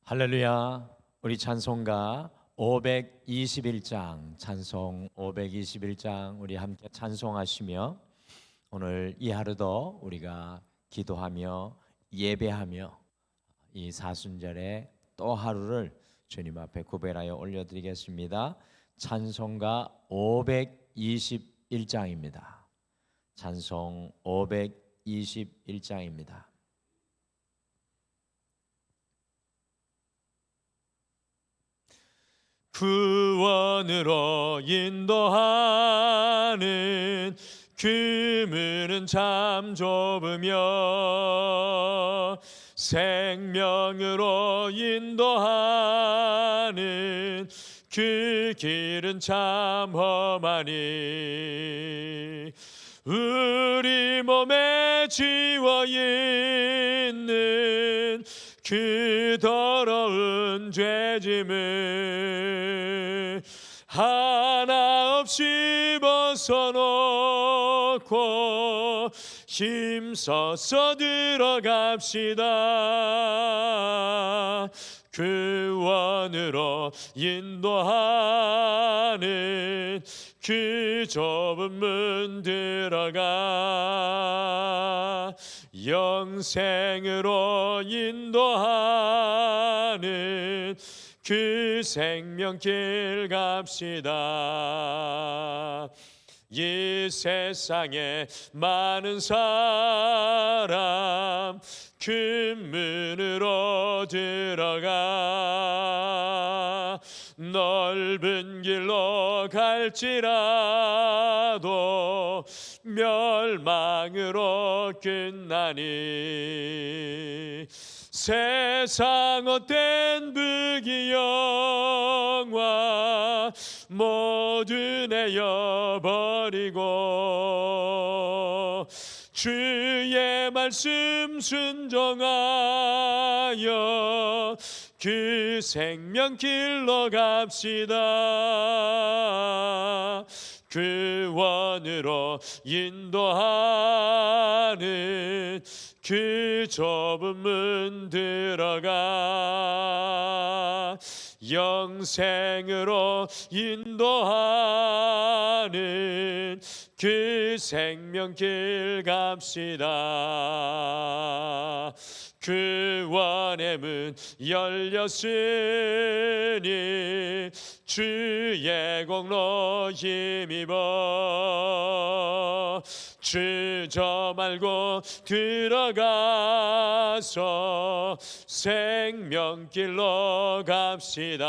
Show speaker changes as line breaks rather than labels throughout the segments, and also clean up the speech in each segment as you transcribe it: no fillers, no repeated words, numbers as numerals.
할렐루야. 우리 찬송가 521장 찬송 521장 우리 함께 찬송하시며 오늘 이 하루도 우리가 기도하며 예배하며 이 사순절에 또 하루를 주님 앞에 구별하여 올려드리겠습니다. 찬송가 521장입니다. 찬송 521장입니다. 구원으로 인도하는 그 문은 참 좁으며 생명으로 인도하는 그 길은 참 험하니 우리 몸에 지워 있는 그 더러운 죄짐을 하나 없이 벗어놓고 힘써서 들어갑시다. 구원으로 인도하는 그 좁은 문 들어가 영생으로 인도하는 그 생명길 갑시다. 이 세상에 많은 사람 그 문으로 들어가 넓은 길로 갈지라도 멸망으로 끝나니 세상 헛된 부귀영화 모두 내어버리고 주의 말씀 순종하여 그 생명길로 갑시다. 구원으로 인도하는 그 좁은 문 들어가 영생으로 인도하는 그 생명길 갑시다. 구원의 문 열렸으니 주의 공로 힘입어 주저 말고 들어가서 생명길로 갑시다.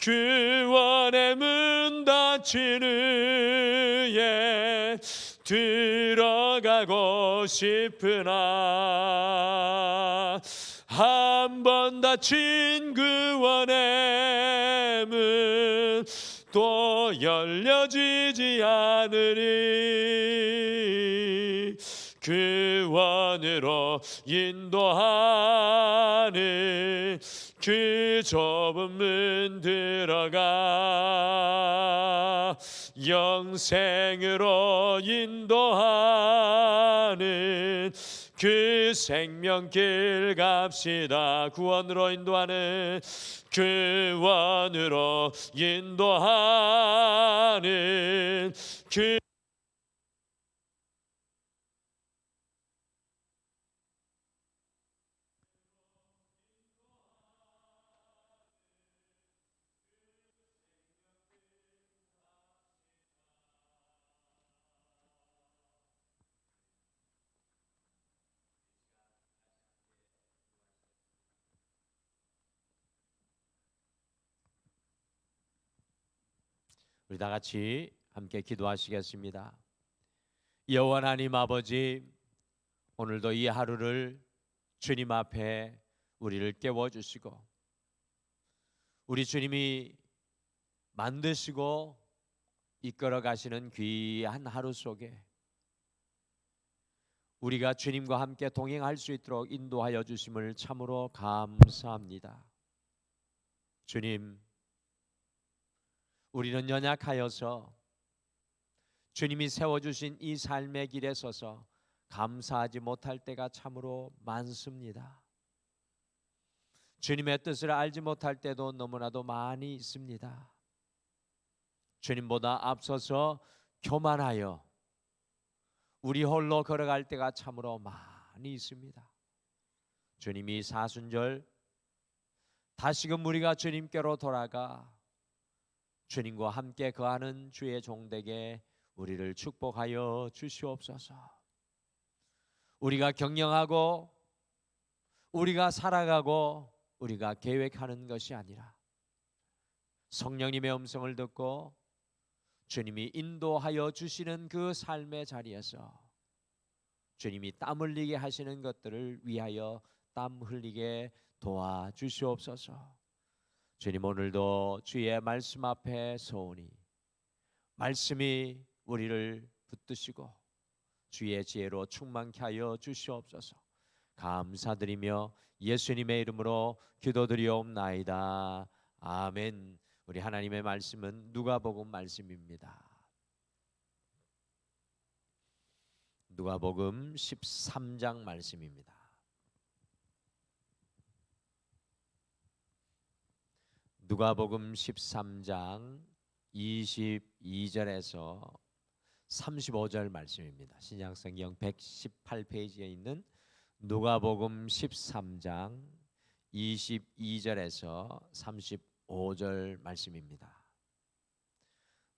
구원의 문 닫힌 후에 들어가고 싶으나 한 번 닫힌 구원의 문 또 열려지지 않으리. 구원으로 인도하는 그 좁은 문 들어가 영생으로 인도하는 그 생명길 갑시다. 구원으로 인도하는 구원으로 인도하는 그 우리 다 같이 함께 기도하시겠습니다. 여호와 하나님 아버지, 오늘도 이 하루를 주님 앞에 우리를 깨워주시고 우리 주님이 만드시고 이끌어 가시는 귀한 하루 속에 우리가 주님과 함께 동행할 수 있도록 인도하여 주심을 참으로 감사합니다. 주님, 우리는 연약하여서 주님이 세워주신 이 삶의 길에 서서 감사하지 못할 때가 참으로 많습니다. 주님의 뜻을 알지 못할 때도 너무나도 많이 있습니다. 주님보다 앞서서 교만하여 우리 홀로 걸어갈 때가 참으로 많이 있습니다. 주님이 사순절 다시금 우리가 주님께로 돌아가 주님과 함께 거하는 주의 종되게 우리를 축복하여 주시옵소서. 우리가 경영하고 우리가 살아가고 우리가 계획하는 것이 아니라 성령님의 음성을 듣고 주님이 인도하여 주시는 그 삶의 자리에서 주님이 땀 흘리게 하시는 것들을 위하여 땀 흘리게 도와주시옵소서. 주님, 오늘도 주의 말씀 앞에 서오니 말씀이 우리를 붙드시고 주의 지혜로 충만케 하여 주시옵소서. 감사드리며 예수님의 이름으로 기도드리옵나이다. 아멘. 우리 하나님의 말씀은 누가복음 말씀입니다. 누가복음 13장 말씀입니다. 누가복음 13장 22절에서 35절 말씀입니다. 신약성경 118페이지에 있는 누가복음 13장 22절에서 35절 말씀입니다.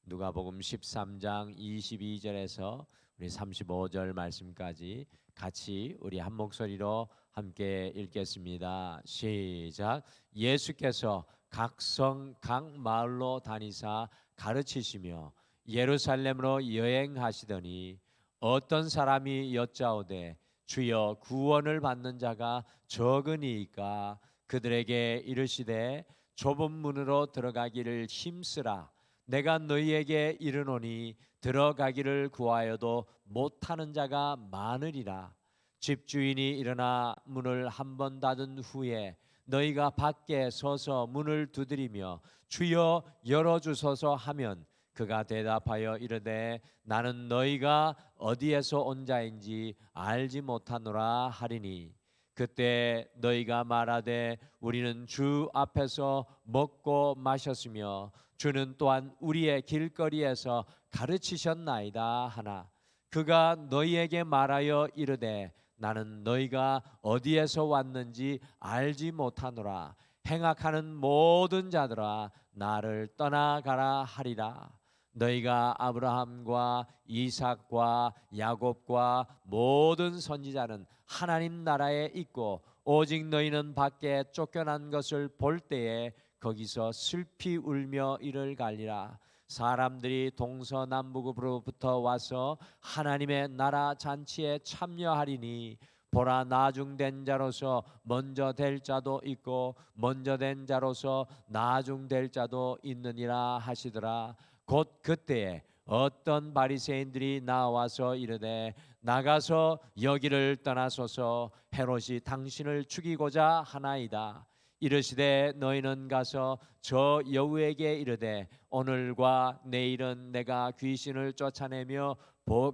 누가복음 13장 22절에서 우리 35절 말씀까지 같이 우리 한 목소리로 함께 읽겠습니다. 시작. 예수께서 각 성 각 마을로 다니사 가르치시며 예루살렘으로 여행하시더니 어떤 사람이 여짜오되 주여 구원을 받는 자가 적으니이까 그들에게 이르시되 좁은 문으로 들어가기를 힘쓰라. 내가 너희에게 이르노니 들어가기를 구하여도 못하는 자가 많으리라. 집주인이 일어나 문을 한 번 닫은 후에 너희가 밖에 서서 문을 두드리며 주여 열어주소서 하면 그가 대답하여 이르되 나는 너희가 어디에서 온 자인지 알지 못하노라 하리니 그때 너희가 말하되 우리는 주 앞에서 먹고 마셨으며 주는 또한 우리의 길거리에서 가르치셨나이다 하나 그가 너희에게 말하여 이르되 나는 너희가 어디에서 왔는지 알지 못하노라. 행악하는 모든 자들아 나를 떠나가라 하리라. 너희가 아브라함과 이삭과 야곱과 모든 선지자는 하나님 나라에 있고 오직 너희는 밖에 쫓겨난 것을 볼 때에 거기서 슬피 울며 이를 갈리라. 사람들이 동서남북으로부터 와서 하나님의 나라 잔치에 참여하리니 보라 나중된 자로서 먼저 될 자도 있고 먼저 된 자로서 나중될 자도 있느니라 하시더라. 곧 그때에 어떤 바리새인들이 나와서 이르되 나가서 여기를 떠나소서 헤롯이 당신을 죽이고자 하나이다. 이르시되 너희는 가서 저 여우에게 이르되 오늘과 내일은 내가 귀신을 쫓아내며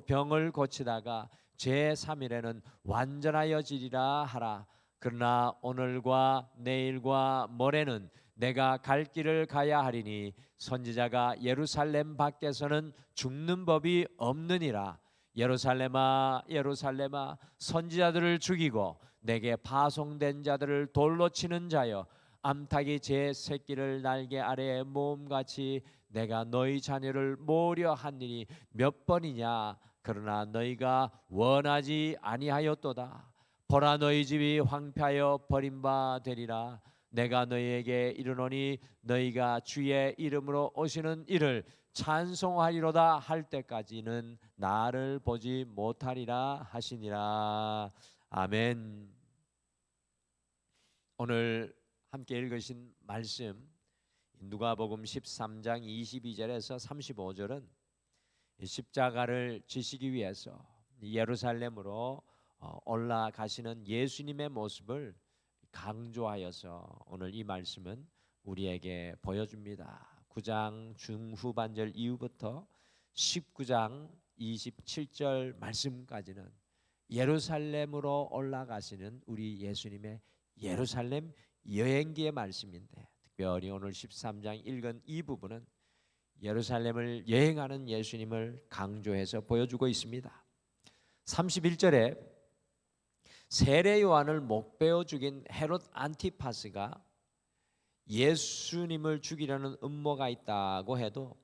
병을 고치다가 제3일에는 완전하여지리라 하라. 그러나 오늘과 내일과 모레는 내가 갈 길을 가야 하리니 선지자가 예루살렘 밖에서는 죽는 법이 없느니라. 예루살렘아 예루살렘아 선지자들을 죽이고 내게 파송된 자들을 돌로 치는 자여 암탉이 제 새끼를 날개 아래에 모음같이 내가 너희 자녀를 모으려 하니니 몇 번이냐. 그러나 너희가 원하지 아니하였도다. 보라 너희 집이 황폐하여 버림바 되리라. 내가 너희에게 이르노니 너희가 주의 이름으로 오시는 이를 찬송하리로다 할 때까지는 나를 보지 못하리라 하시니라. 아멘. 오늘 함께 읽으신 말씀 누가복음 13장 22절에서 35절은 십자가를 지시기 위해서 예루살렘으로 올라가시는 예수님의 모습을 강조하여서 오늘 이 말씀은 우리에게 보여줍니다. 9장 중후반절 이후부터 19장 27절 말씀까지는 예루살렘으로 올라가시는 우리 예수님의 예루살렘 여행기의 말씀인데, 특별히 오늘 13장 읽은 이 부분은 예루살렘을 여행하는 예수님을 강조해서 보여주고 있습니다. 31절에 세례 요한을 목베어 죽인 헤롯 안티파스가 예수님을 죽이려는 음모가 있다고 해도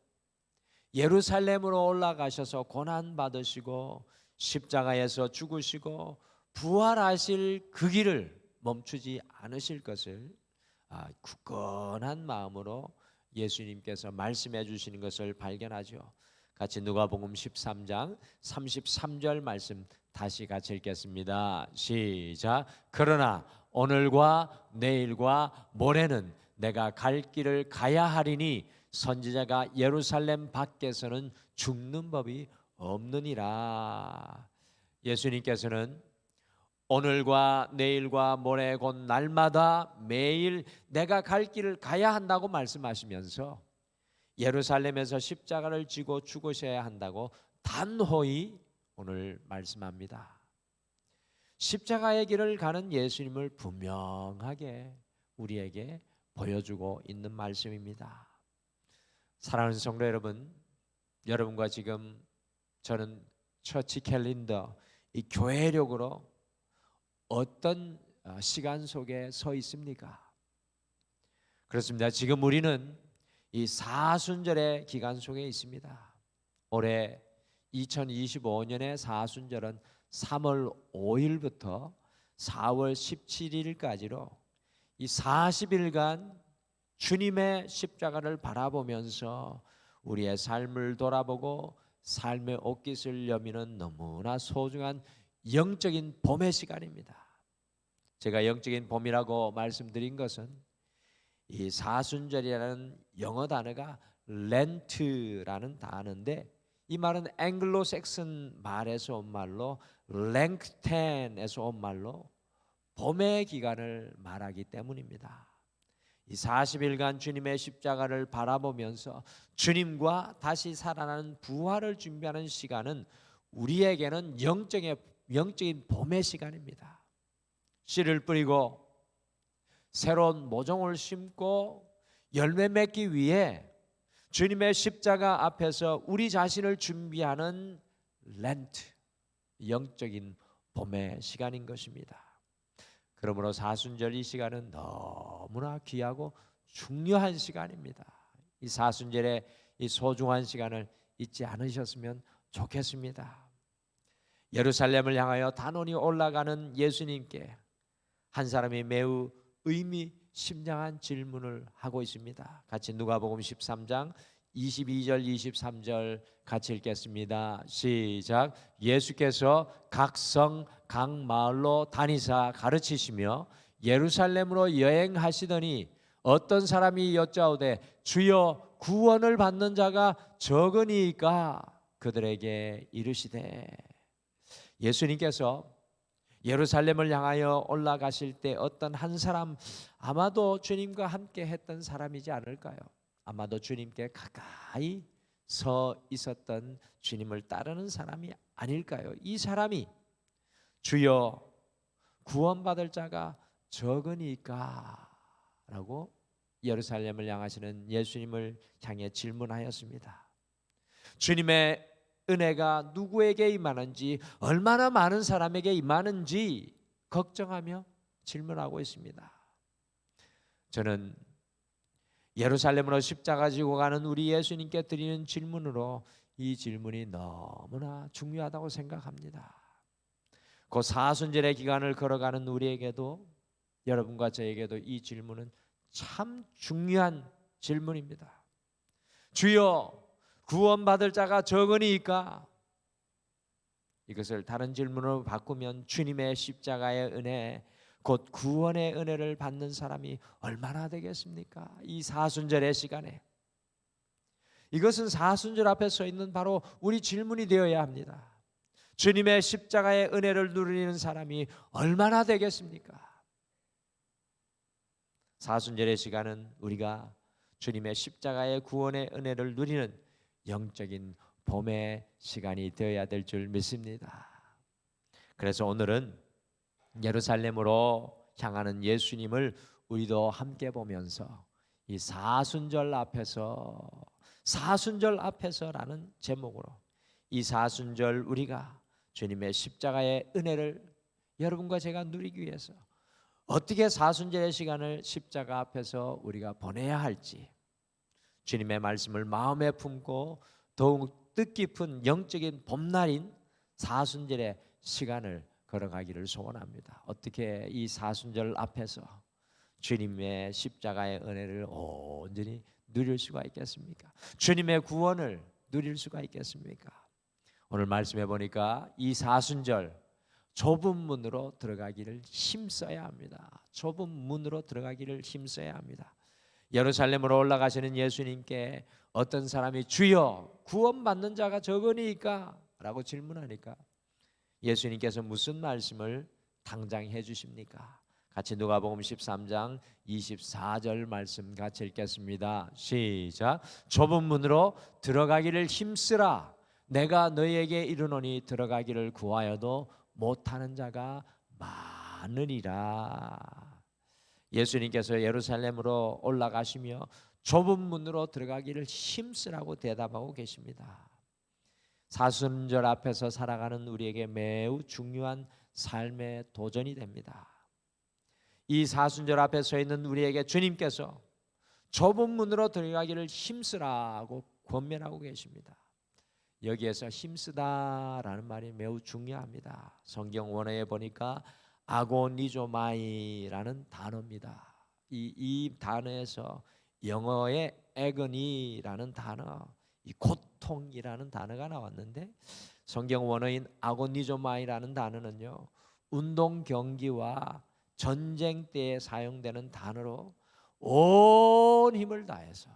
예루살렘으로 올라가셔서 고난 받으시고 십자가에서 죽으시고 부활하실 그 길을 멈추지 않으실 것을 굳건한 마음으로 예수님께서 말씀해 주시는 것을 발견하죠. 같이 누가복음 13장 33절 말씀 다시 같이 읽겠습니다. 시작. 그러나 오늘과 내일과 모레는 내가 갈 길을 가야 하리니 선지자가 예루살렘 밖에서는 죽는 법이 없느니라. 예수님께서는 오늘과 내일과 모레 곧 날마다 매일 내가 갈 길을 가야 한다고 말씀하시면서 예루살렘에서 십자가를 지고 죽으셔야 한다고 단호히 오늘 말씀합니다. 십자가의 길을 가는 예수님을 분명하게 우리에게 보여주고 있는 말씀입니다. 사랑하는 성도 여러분, 여러분과 지금 저는 처치 캘린더, 이 교회력으로 어떤 시간 속에 서 있습니까? 그렇습니다. 지금 우리는 이 사순절의 기간 속에 있습니다. 올해 2025년의 사순절은 3월 5일부터 4월 17일까지로 이 40일간 주님의 십자가를 바라보면서 우리의 삶을 돌아보고 삶의 옷깃을 여미는 너무나 소중한 영적인 봄의 시간입니다. 제가 영적인 봄이라고 말씀드린 것은 이 사순절이라는 영어 단어가 렌트라는 단어인데, 이 말은 앵글로색슨 말에서 온 말로 랭크텐에서 온 말로 봄의 기간을 말하기 때문입니다. 이 40일간 주님의 십자가를 바라보면서 주님과 다시 살아나는 부활을 준비하는 시간은 우리에게는 영적인 봄의 시간입니다. 씨를 뿌리고 새로운 모종을 심고 열매 맺기 위해 주님의 십자가 앞에서 우리 자신을 준비하는 렌트, 영적인 봄의 시간인 것입니다. 그러므로 사순절 이 시간은 너무나 귀하고 중요한 시간입니다. 이 사순절의 이 소중한 시간을 잊지 않으셨으면 좋겠습니다. 예루살렘을 향하여 단원이 올라가는 예수님께 한 사람이 매우 의미심장한 질문을 하고 있습니다. 같이 누가복음 13장 22절 23절 같이 읽겠습니다. 시작. 예수께서 각 성 각 마을로 다니사 가르치시며 예루살렘으로 여행하시더니 어떤 사람이 여짜오되 주여 구원을 받는 자가 적으니까 그들에게 이르시되. 예수님께서 예루살렘을 향하여 올라가실 때 어떤 한 사람, 아마도 주님과 함께 했던 사람이지 않을까요? 아마도 주님께 가까이 서 있었던 주님을 따르는 사람이 아닐까요? 이 사람이 주여 구원받을 자가 적으니까 라고 예루살렘을 향하시는 예수님을 향해 질문하였습니다. 주님의 은혜가 누구에게 임하는지, 얼마나 많은 사람에게 임하는지 걱정하며 질문하고 있습니다. 저는 예루살렘으로 십자가 지고 가는 우리 예수님께 드리는 질문으로 이 질문이 너무나 중요하다고 생각합니다. 그 사순절의 기간을 걸어가는 우리에게도, 여러분과 저에게도 이 질문은 참 중요한 질문입니다. 주여 구원받을 자가 적으니까. 이것을 다른 질문으로 바꾸면 주님의 십자가의 은혜, 곧 구원의 은혜를 받는 사람이 얼마나 되겠습니까? 이 사순절의 시간에. 이것은 사순절 앞에 서 있는 바로 우리 질문이 되어야 합니다. 주님의 십자가의 은혜를 누리는 사람이 얼마나 되겠습니까? 사순절의 시간은 우리가 주님의 십자가의 구원의 은혜를 누리는 영적인 봄의 시간이 되어야 될 줄 믿습니다. 그래서 오늘은 예루살렘으로 향하는 예수님을 우리도 함께 보면서 이 사순절 앞에서라는 제목으로 이 사순절 우리가 주님의 십자가의 은혜를 여러분과 제가 누리기 위해서 어떻게 사순절의 시간을 십자가 앞에서 우리가 보내야 할지 주님의 말씀을 마음에 품고 더욱 뜻깊은 영적인 봄날인 사순절의 시간을 걸어가기를 소원합니다. 어떻게 이 사순절 앞에서 주님의 십자가의 은혜를 온전히 누릴 수가 있겠습니까? 주님의 구원을 누릴 수가 있겠습니까? 오늘 말씀해 보니까 이 사순절 좁은 문으로 들어가기를 힘써야 합니다. 좁은 문으로 들어가기를 힘써야 합니다. 예루살렘으로 올라가시는 예수님께 어떤 사람이 주여 구원받는 자가 적으니까 라고 질문하니까 예수님께서 무슨 말씀을 당장 해주십니까? 같이 누가복음 13장 24절 말씀 같이 읽겠습니다. 시작. 좁은 문으로 들어가기를 힘쓰라. 내가 너희에게 이르노니 들어가기를 구하여도 못하는 자가 많으리라. 예수님께서 예루살렘으로 올라가시며 좁은 문으로 들어가기를 힘쓰라고 대답하고 계십니다. 사순절 앞에서 살아가는 우리에게 매우 중요한 삶의 도전이 됩니다. 이 사순절 앞에 서 있는 우리에게 주님께서 좁은 문으로 들어가기를 힘쓰라고 권면하고 계십니다. 여기에서 힘쓰다라는 말이 매우 중요합니다. 성경 원어에 보니까 아고니조마이라는 단어입니다. 이 단어에서 영어의 agony라는 단어, 이 고통이라는 단어가 나왔는데 성경 원어인 아고니조마이라는 단어는요, 운동 경기와 전쟁 때에 사용되는 단어로 온 힘을 다해서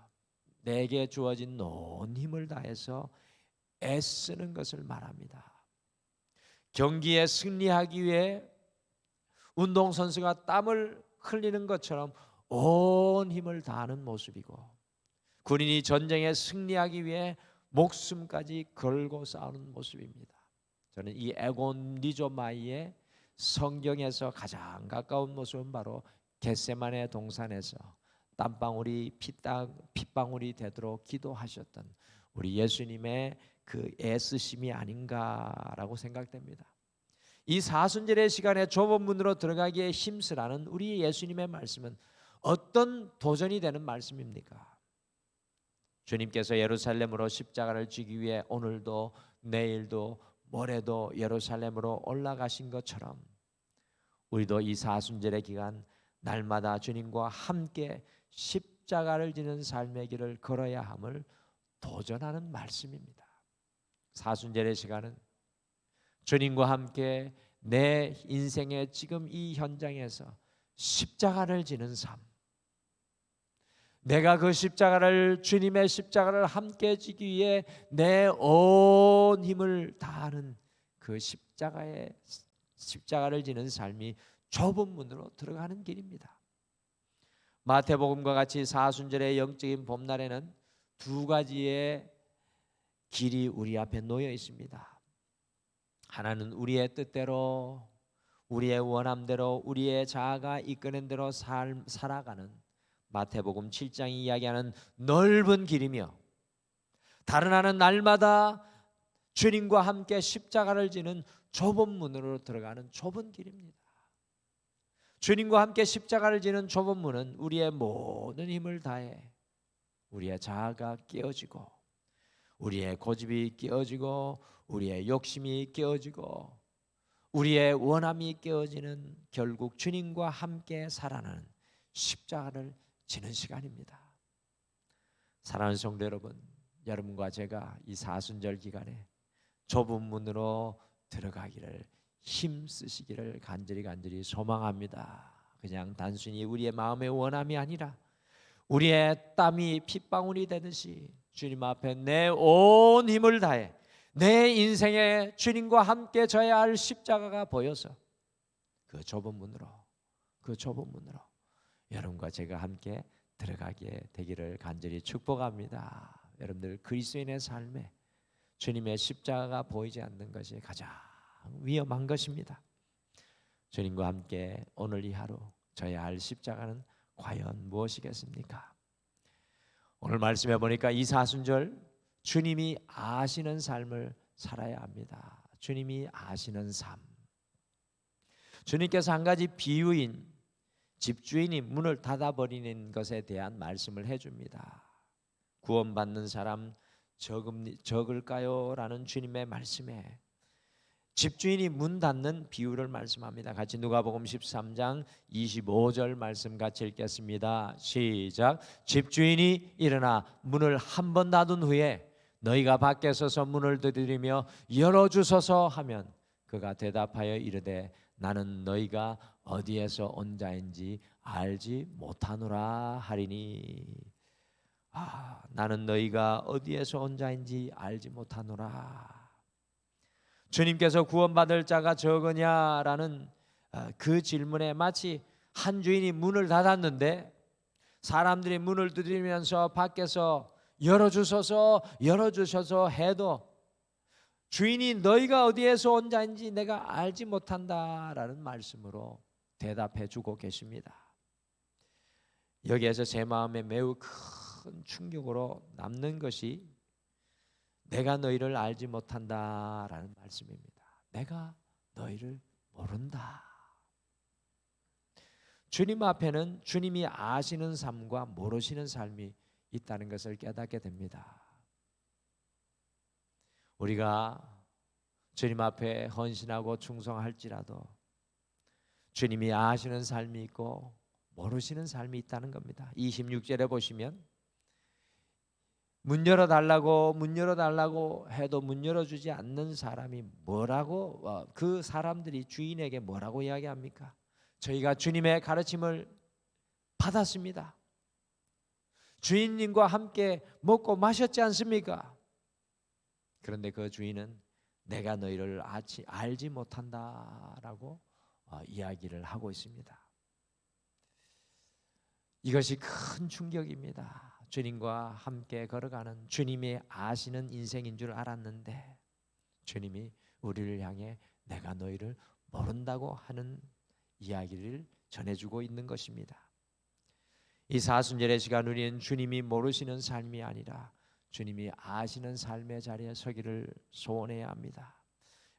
내게 주어진 온 힘을 다해서 애쓰는 것을 말합니다. 경기에 승리하기 위해 운동선수가 땀을 흘리는 것처럼 온 힘을 다하는 모습이고 군인이 전쟁에 승리하기 위해 목숨까지 걸고 싸우는 모습입니다. 저는 이 에곤니조마이의 성경에서 가장 가까운 모습은 바로 겟세마네 동산에서 땀방울이 핏방울이 되도록 기도하셨던 우리 예수님의 그 애쓰심이 아닌가라고 생각됩니다. 이 사순절의 시간에 좁은 문으로 들어가기에 힘쓰라는 우리 예수님의 말씀은 어떤 도전이 되는 말씀입니까? 주님께서 예루살렘으로 십자가를 지기 위해 오늘도 내일도 모레도 예루살렘으로 올라가신 것처럼 우리도 이 사순절의 기간 날마다 주님과 함께 십자가를 지는 삶의 길을 걸어야 함을 도전하는 말씀입니다. 사순절의 시간은 주님과 함께 내 인생의 지금 이 현장에서 십자가를 지는 삶, 내가 그 십자가를 주님의 십자가를 함께 지기 위해 내 온 힘을 다하는 그 십자가를 지는 삶이 좁은 문으로 들어가는 길입니다. 마태복음과 같이 사순절의 영적인 봄날에는 두 가지의 길이 우리 앞에 놓여 있습니다. 하나는 우리의 뜻대로, 우리의 원함대로, 우리의 자아가 이끄는 대로 살아가는 마태복음 7장이 이야기하는 넓은 길이며, 다른 하나는 날마다 주님과 함께 십자가를 지는 좁은 문으로 들어가는 좁은 길입니다. 주님과 함께 십자가를 지는 좁은 문은 우리의 모든 힘을 다해 우리의 자아가 깨어지고, 우리의 고집이 깨어지고, 우리의 욕심이 깨어지고, 우리의 원함이 깨어지는, 결국 주님과 함께 살아가는 십자가를 지는 시간입니다. 사랑하는 성도 여러분, 여러분과 제가 이 사순절 기간에 좁은 문으로 들어가기를 힘쓰시기를 간절히 소망합니다. 그냥 단순히 우리의 마음의 원함이 아니라 우리의 땀이 핏방울이 되듯이 주님 앞에 내 온 힘을 다해 내 인생에 주님과 함께 져야 할 십자가가 보여서 그 좁은 문으로 여러분과 제가 함께 들어가게 되기를 간절히 축복합니다. 여러분들 그리스도인의 삶에 주님의 십자가가 보이지 않는 것이 가장 위험한 것입니다. 주님과 함께 오늘 이 하루 져야 할 십자가는 과연 무엇이겠습니까? 오늘 말씀해 보니까 이 사순절 주님이 아시는 삶을 살아야 합니다. 주님이 아시는 삶. 주님께서 한 가지 비유인 집주인이 문을 닫아버리는 것에 대한 말씀을 해줍니다. 구원받는 사람 적을까요? 라는 주님의 말씀에 집주인이 문 닫는 비유를 말씀합니다. 같이 누가복음 13장 25절 말씀 같이 읽겠습니다. 시작. 집주인이 일어나 문을 한 번 닫은 후에 너희가 밖에 서서 문을 두드리며 열어주소서 하면 그가 대답하여 이르되 나는 너희가 어디에서 온 자인지 알지 못하노라 하리니. 나는 너희가 어디에서 온 자인지 알지 못하노라. 주님께서 구원받을 자가 적으냐라는 그 질문에 마치 한 주인이 문을 닫았는데 사람들이 문을 두드리면서 밖에서 열어주소서 해도 주인이 너희가 어디에서 온 자인지 내가 알지 못한다라는 말씀으로 대답해 주고 계십니다. 여기에서 제 마음에 매우 큰 충격으로 남는 것이 내가 너희를 알지 못한다라는 말씀입니다. 내가 너희를 모른다. 주님 앞에는 주님이 아시는 삶과 모르시는 삶이 있다는 것을 깨닫게 됩니다. 우리가 주님 앞에 헌신하고 충성할지라도 주님이 아시는 삶이 있고 모르시는 삶이 있다는 겁니다. 26절에 보시면 문 열어달라고 해도 문 열어주지 않는 사람이 뭐라고 그 사람들이 주인에게 뭐라고 이야기합니까? 저희가 주님의 가르침을 받았습니다. 주인님과 함께 먹고 마셨지 않습니까? 그런데 그 주인은 내가 너희를 알지 못한다라고 이야기를 하고 있습니다. 이것이 큰 충격입니다. 주님과 함께 걸어가는 주님이 아시는 인생인 줄 알았는데 주님이 우리를 향해 내가 너희를 모른다고 하는 이야기를 전해주고 있는 것입니다. 이 사순절의 시간 우리는 주님이 모르시는 삶이 아니라 주님이 아시는 삶의 자리에 서기를 소원해야 합니다.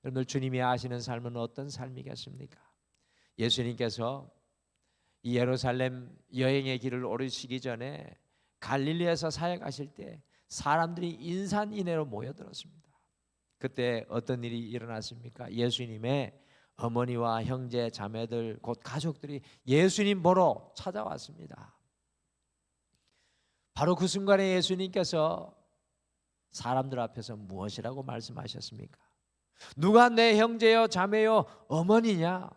여러분들 주님이 아시는 삶은 어떤 삶이겠습니까? 예수님께서 이 예루살렘 여행의 길을 오르시기 전에 갈릴리에서 사역하실 때 사람들이 인산인해로 모여들었습니다. 그때 어떤 일이 일어났습니까? 예수님의 어머니와 형제 자매들 곧 가족들이 예수님 보러 찾아왔습니다. 바로 그 순간에 예수님께서 사람들 앞에서 무엇이라고 말씀하셨습니까? 누가 내 형제요 자매요 어머니냐?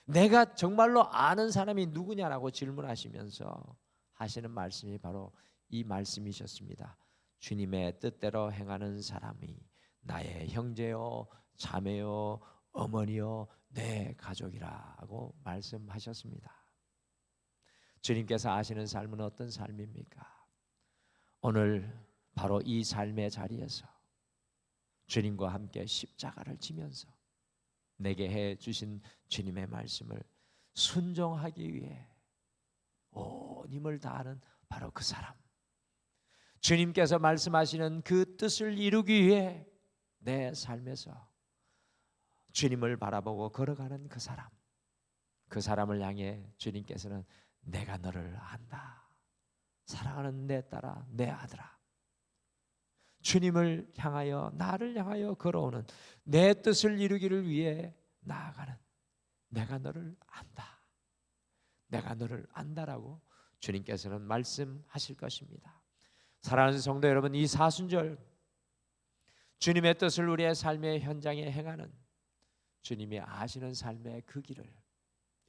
내가 정말로 아는 사람이 누구냐라고 질문하시면서 하시는 말씀이 바로 이 말씀이셨습니다. 주님의 뜻대로 행하는 사람이 나의 형제요 자매요 어머니요 내 가족이라고 말씀하셨습니다. 주님께서 아시는 삶은 어떤 삶입니까? 오늘 바로 이 삶의 자리에서 주님과 함께 십자가를 지면서 내게 해 주신 주님의 말씀을 순종하기 위해 온 힘을 다하는 바로 그 사람, 주님께서 말씀하시는 그 뜻을 이루기 위해 내 삶에서 주님을 바라보고 걸어가는 그 사람, 그 사람을 향해 주님께서는 내가 너를 안다, 사랑하는 내 딸아 내 아들아, 주님을 향하여 나를 향하여 걸어오는 내 뜻을 이루기를 위해 나아가는 내가 너를 안다, 내가 너를 안다라고 주님께서는 말씀하실 것입니다. 사랑하는 성도 여러분, 이 사순절 주님의 뜻을 우리의 삶의 현장에 행하는 주님이 아시는 삶의 그 길을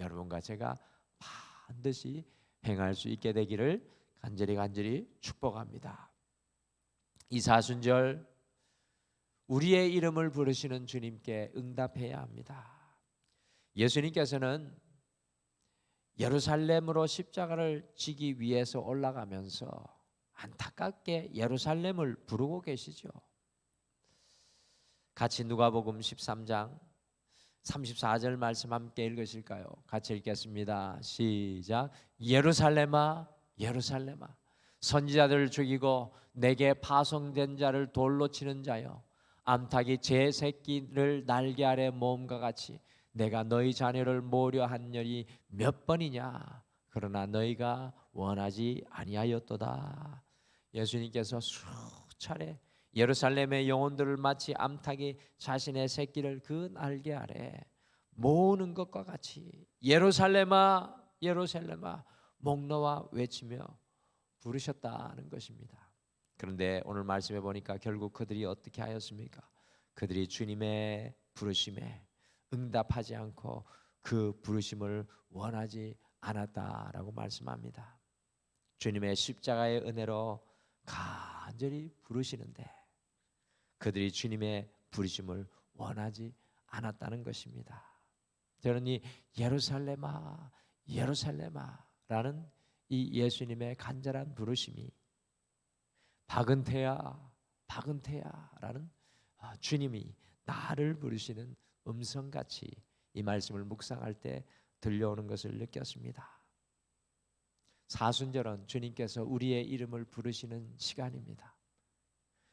여러분과 제가 반드시 행할 수 있게 되기를 간절히 축복합니다. 이 사순절 우리의 이름을 부르시는 주님께 응답해야 합니다. 예수님께서는 예루살렘으로 십자가를 지기 위해서 올라가면서 안타깝게 예루살렘을 부르고 계시죠. 같이 누가복음 13장 34절 말씀 함께 읽으실까요? 같이 읽겠습니다. 시작. 예루살렘아 예루살렘아 선지자들을 죽이고 내게 파송된 자를 돌로 치는 자여, 암탉이 제 새끼를 날개 아래 모음과 같이 내가 너희 자녀를 모으려 한 열이 몇 번이냐. 그러나 너희가 원하지 아니하였도다. 예수님께서 수차례 예루살렘의 영혼들을 마치 암탉이 자신의 새끼를 그 날개 아래 모으는 것과 같이 예루살렘아 예루살렘아 목 놓아 외치며 부르셨다는 것입니다. 그런데 오늘 말씀해 보니까 결국 그들이 어떻게 하였습니까? 그들이 주님의 부르심에 응답하지 않고 그 부르심을 원하지 않았다라고 말씀합니다. 주님의 십자가의 은혜로 간절히 부르시는데 그들이 주님의 부르심을 원하지 않았다는 것입니다. 저는 이 예루살렘아 예루살렘아라는 이 예수님의 간절한 부르심이 박은태야 박은태야라는 주님이 나를 부르시는 음성같이 이 말씀을 묵상할 때 들려오는 것을 느꼈습니다. 사순절은 주님께서 우리의 이름을 부르시는 시간입니다.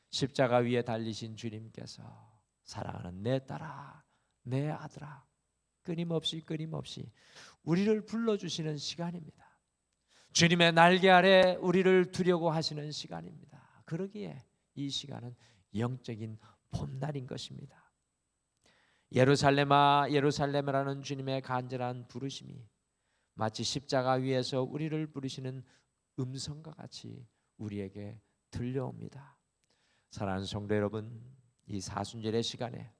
십자가 위에 달리신 주님께서 사랑하는 내 딸아 내 아들아 끊임없이 우리를 불러주시는 시간입니다. 주님의 날개 아래 우리를 두려고 하시는 시간입니다. 그러기에 이 시간은 영적인 봄날인 것입니다. 예루살렘아 예루살렘이라는 주님의 간절한 부르심이 마치 십자가 위에서 우리를 부르시는 음성과 같이 우리에게 들려옵니다. 사랑하는 성도 여러분, 이 사순절의 시간에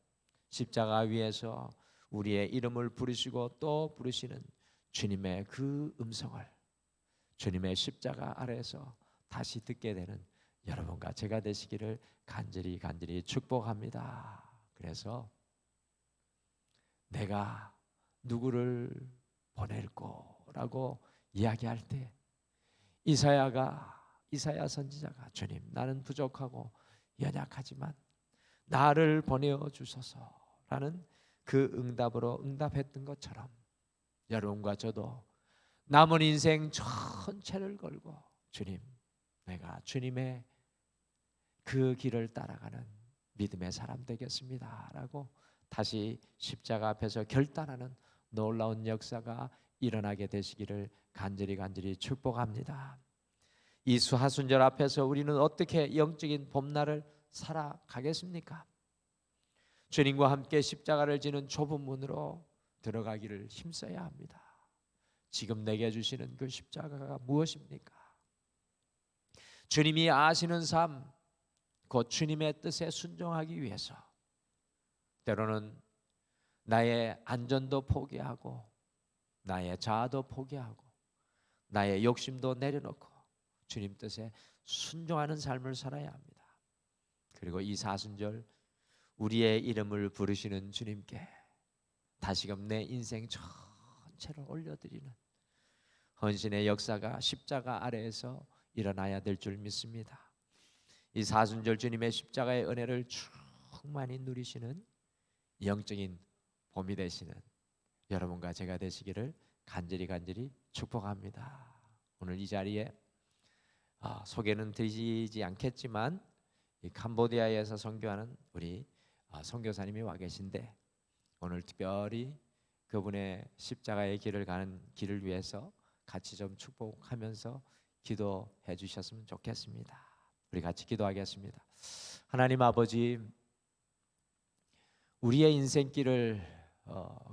십자가 위에서 우리의 이름을 부르시고 또 부르시는 주님의 그 음성을 주님의 십자가 아래에서 다시 듣게 되는 여러분과 제가 되시기를 간절히 축복합니다. 그래서 내가 누구를 보낼꼬라고 이야기할 때 이사야 선지자가 주님 나는 부족하고 연약하지만 나를 보내어 주소서라는 그 응답으로 응답했던 것처럼 여러분과 저도 남은 인생 전체를 걸고 주님 내가 주님의 그 길을 따라가는 믿음의 사람 되겠습니다 라고 다시 십자가 앞에서 결단하는 놀라운 역사가 일어나게 되시기를 간절히 축복합니다. 이 수하순절 앞에서 우리는 어떻게 영적인 봄날을 살아가겠습니까? 주님과 함께 십자가를 지는 좁은 문으로 들어가기를 힘써야 합니다. 지금 내게 주시는 그 십자가가 무엇입니까? 주님이 아시는 삶, 곧 주님의 뜻에 순종하기 위해서 때로는 나의 안전도 포기하고 나의 자아도 포기하고 나의 욕심도 내려놓고 주님 뜻에 순종하는 삶을 살아야 합니다. 그리고 이 사순절 우리의 이름을 부르시는 주님께 다시금 내 인생 전체를 올려드리는 헌신의 역사가 십자가 아래에서 일어나야 될 줄 믿습니다. 이 사순절 주님의 십자가의 은혜를 충만히 누리시는 영적인 봄이 되시는 여러분과 제가 되시기를 간절히 축복합니다. 오늘 이 자리에 소개는 드리지 않겠지만 이 캄보디아에서 선교하는 우리 선교사님이 와 계신데 오늘 특별히 그분의 십자가의 길을 가는 길을 위해서 같이 좀 축복하면서 기도해 주셨으면 좋겠습니다. 우리 같이 기도하겠습니다. 하나님 아버지, 우리의 인생길을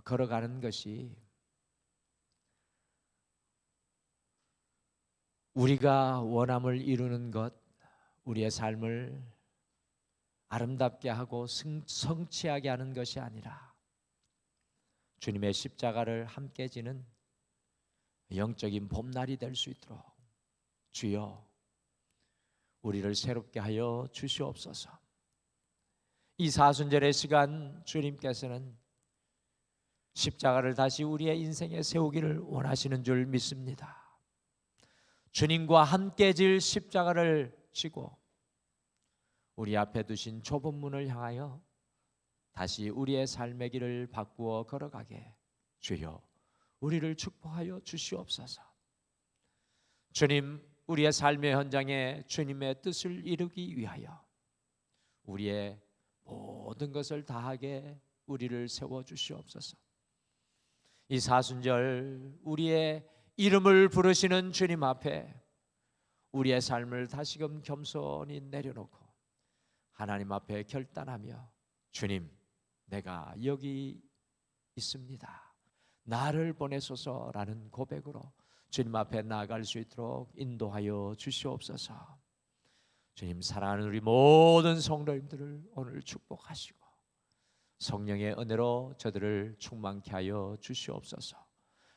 걸어가는 것이 우리가 원함을 이루는 것, 우리의 삶을 아름답게 하고 성취하게 하는 것이 아니라 주님의 십자가를 함께 지는 영적인 봄날이 될 수 있도록 주여 우리를 새롭게 하여 주시옵소서. 이 사순절의 시간 주님께서는 십자가를 다시 우리의 인생에 세우기를 원하시는 줄 믿습니다. 주님과 함께 질 십자가를 지고 우리 앞에 두신 좁은 문을 향하여 다시 우리의 삶의 길을 바꾸어 걸어가게 주여 우리를 축복하여 주시옵소서. 주님, 우리의 삶의 현장에 주님의 뜻을 이루기 위하여 우리의 모든 것을 다하게 우리를 세워 주시옵소서. 이 사순절 우리의 이름을 부르시는 주님 앞에 우리의 삶을 다시금 겸손히 내려놓고 하나님 앞에 결단하며 주님, 내가 여기 있습니다. 나를 보내소서라는 고백으로 주님 앞에 나아갈 수 있도록 인도하여 주시옵소서. 주님, 사랑하는 우리 모든 성도님들을 오늘 축복하시고 성령의 은혜로 저들을 충만케 하여 주시옵소서.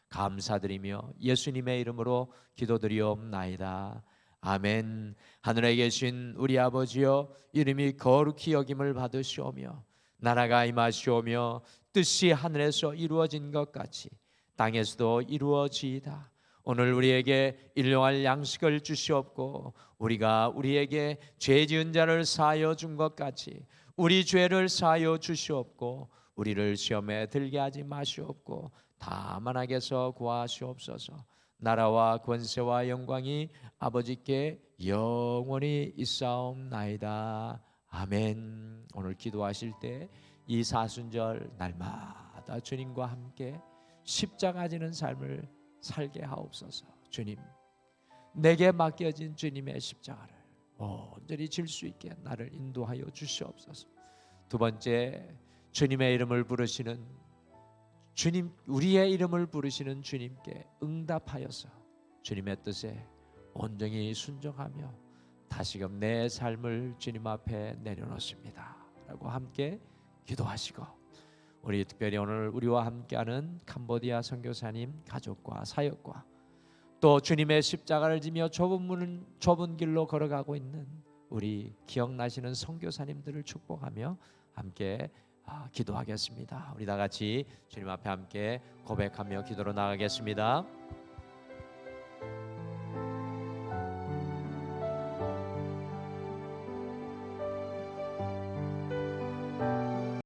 감사드리며 예수님의 이름으로 기도드리옵나이다. 아멘. 하늘에 계신 우리 아버지여, 이름이 거룩히 여김을 받으시오며 나라가 임하시오며 뜻이 하늘에서 이루어진 것 같이 땅에서도 이루어지이다. 오늘 우리에게 일용할 양식을 주시옵고 우리가 우리에게 죄 지은 자를 사하여 준 것 같이 우리 죄를 사하여 주시옵고 우리를 시험에 들게 하지 마시옵고 다만 악에서 구하시옵소서. 나라와 권세와 영광이 아버지께 영원히 있사옵나이다. 아멘. 오늘 기도하실 때 이 사순절 날마다 주님과 함께 십자가 지는 삶을 살게 하옵소서. 주님, 내게 맡겨진 주님의 십자가를 온전히 질 수 있게 나를 인도하여 주시옵소서. 두 번째, 주님의 이름을 부르시는 주님, 우리의 이름을 부르시는 주님께 응답하여서 주님의 뜻에 온전히 순종하며 다시금 내 삶을 주님 앞에 내려놓습니다 라고 함께 기도하시고, 우리 특별히 오늘 우리와 함께하는 캄보디아 선교사님 가족과 사역과 또 주님의 십자가를 지며 좁은 길로 걸어가고 있는 우리 기억나시는 선교사님들을 축복하며 함께 기도하겠습니다. 우리 다 같이 주님 앞에 함께 고백하며 기도로 나가겠습니다.